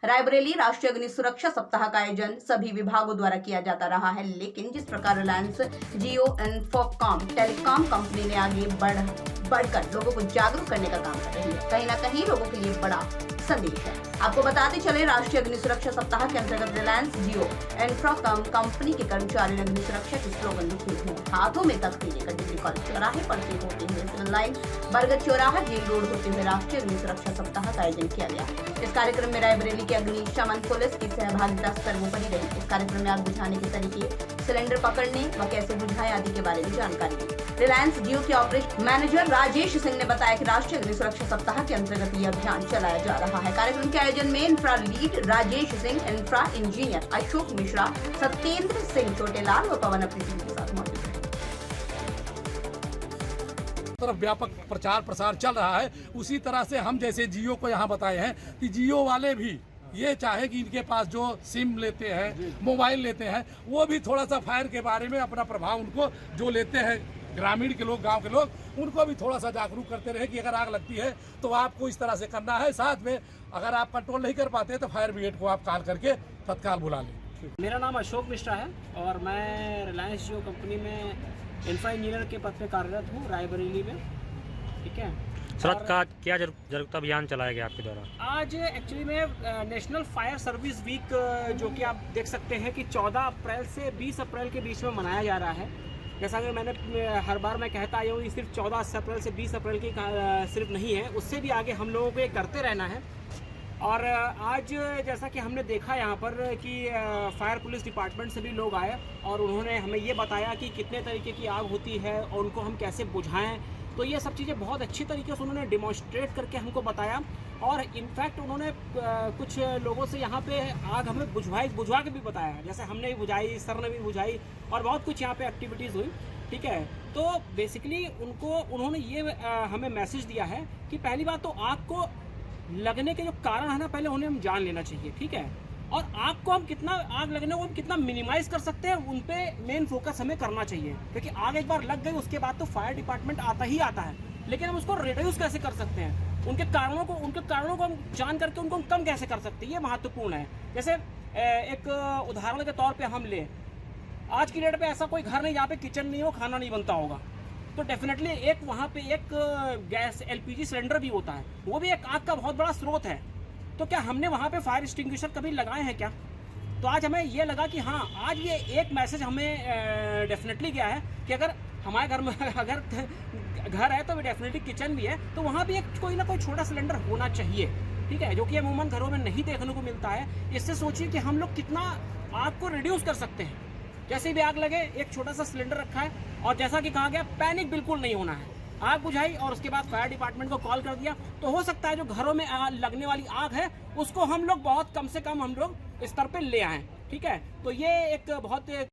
रायबरेली राष्ट्रीय अग्नि सुरक्षा सप्ताह का आयोजन सभी विभागों द्वारा किया जाता रहा है, लेकिन जिस प्रकार रिलायंस जियो इन्फोकॉम टेलीकॉम कंपनी ने आगे बढ़कर लोगों को जागरूक करने का काम कर रही है, कहीं ना कहीं लोगों के लिए बड़ा संदेश है। आपको बताते चले, राष्ट्रीय अग्नि सुरक्षा सप्ताह के अंतर्गत रिलायंस जियो इन्फोकॉम कंपनी के कर्मचारी ने अग्नि सुरक्षा के स्लोगन लिखे हुए, हाथों में तख्ती लेकर डिग्री कॉलेज चौराहे पर से होते हुए सिविल लाइन, बरगद चौराहा, जेल रोड होते हुए राष्ट्रीय अग्नि सुरक्षा सप्ताह का आयोजन किया गया। इस कार्यक्रम में रायबरेली के अग्निशमन पुलिस की सहभागिता सर्वोपरि रही। इस कार्यक्रम में आग बुझाने के तरीके, सिलेंडर पकड़ने व कैसे बुझाएं आदि के बारे में जानकारी दी। रिलायंस जियो के ऑपरेशन मैनेजर राजेश सिंह ने बताया कि राष्ट्रीय अग्नि सुरक्षा सप्ताह के अंतर्गत ये अभियान चलाया जा रहा है। कार्यक्रम के आयोजन में infra lead Rajesh Singh, infra engineer Ashok Mishra, Satyendra Singh Chhotelal व पवन अपनी टीम के साथ मौजूद हैं। तरफ व्यापक प्रचार प्रसार चल रहा है, उसी तरह से हम जैसे जियो को यहाँ बताए हैं कि जियो वाले भी ये चाहे कि इनके पास जो सिम लेते हैं, मोबाइल लेते हैं, वो भी थोड़ा सा फायर के बारे में अपना प्रभाव उनको जो लेते हैं, ग्रामीण के लोग, गांव के लोग, उनको भी थोड़ा सा जागरूक करते रहे कि अगर आग लगती है तो आपको इस तरह से करना है। साथ में अगर आप कंट्रोल नहीं कर पाते तो फायर ब्रिगेड को आप कॉल करके तत्काल बुला लें। मेरा नाम अशोक मिश्रा है और मैं रिलायंस जियो कंपनी में इंफ्रा इंजीनियर के पद पे कार्यरत हूँ रायबरेली में। ठीक है सर, का क्या जागरूकता अभियान चलाया गया आपके द्वारा? आज एक्चुअली में नेशनल फायर सर्विस वीक जो कि आप देख सकते हैं कि 14 अप्रैल से 20 अप्रैल के बीच में मनाया जा रहा है। जैसा कि मैंने हर बार मैं कहता आया हूँ, सिर्फ 14 अप्रैल से 20 अप्रैल की सिर्फ नहीं है, उससे भी आगे हम लोगों को ये करते रहना है। और आज जैसा कि हमने देखा यहाँ पर कि फायर पुलिस डिपार्टमेंट से भी लोग आए और उन्होंने हमें ये बताया कि कितने तरीके की आग होती है और उनको हम कैसे बुझाएं। तो ये सब चीज़ें बहुत अच्छी तरीके से उन्होंने डिमॉन्स्ट्रेट करके हमको बताया और इनफैक्ट उन्होंने कुछ लोगों से यहाँ पे आग हमें बुझवा के भी बताया, जैसे हमने भी बुझाई, सर ने भी बुझाई और बहुत कुछ यहाँ पे एक्टिविटीज़ हुई। ठीक है, तो बेसिकली उन्होंने ये हमें मैसेज दिया है कि पहली बात तो आग को लगने के जो कारण है ना, पहले उन्हें हम जान लेना चाहिए। ठीक है, और आग को हम आग लगने को हम कितना मिनिमाइज कर सकते हैं, उन पे मेन फोकस हमें करना चाहिए, क्योंकि आग एक बार लग गई उसके बाद तो फायर डिपार्टमेंट आता ही आता है, लेकिन हम उसको रिड्यूस कैसे कर सकते हैं, उनके कारणों को हम जान करके उनको कम कैसे कर सकते हैं, ये महत्वपूर्ण है। जैसे एक उदाहरण के तौर पर हम ले, आज की डेट पे ऐसा कोई घर नहीं जहाँ पे किचन नहीं हो, खाना नहीं बनता होगा, तो डेफिनेटली एक वहाँ पे एक गैस LPG सिलेंडर भी होता है, वो भी एक आग का बहुत बड़ा स्रोत है। तो क्या हमने वहाँ पे फायर एक्सटिंग्विशर कभी लगाए हैं क्या? तो आज हमें ये लगा कि हाँ, आज ये एक मैसेज हमें डेफिनेटली गया है कि अगर हमारे घर में अगर घर है तो डेफिनेटली किचन भी है, तो वहाँ भी एक कोई ना कोई छोटा सिलेंडर होना चाहिए। ठीक है, जो कि अमूमन घरों में नहीं देखने को मिलता है। इससे सोचिए कि हम लोग कितना आग को रिड्यूस कर सकते हैं। जैसे भी आग लगे, एक छोटा सा सिलेंडर रखा है और जैसा कि कहा गया, पैनिक बिल्कुल नहीं होना है। आग बुझाई और उसके बाद फायर डिपार्टमेंट को कॉल कर दिया, तो हो सकता है जो घरों में लगने वाली आग है उसको हम लोग बहुत कम से कम हम लोग स्तर पे ले आएं। ठीक है, तो ये एक बहुत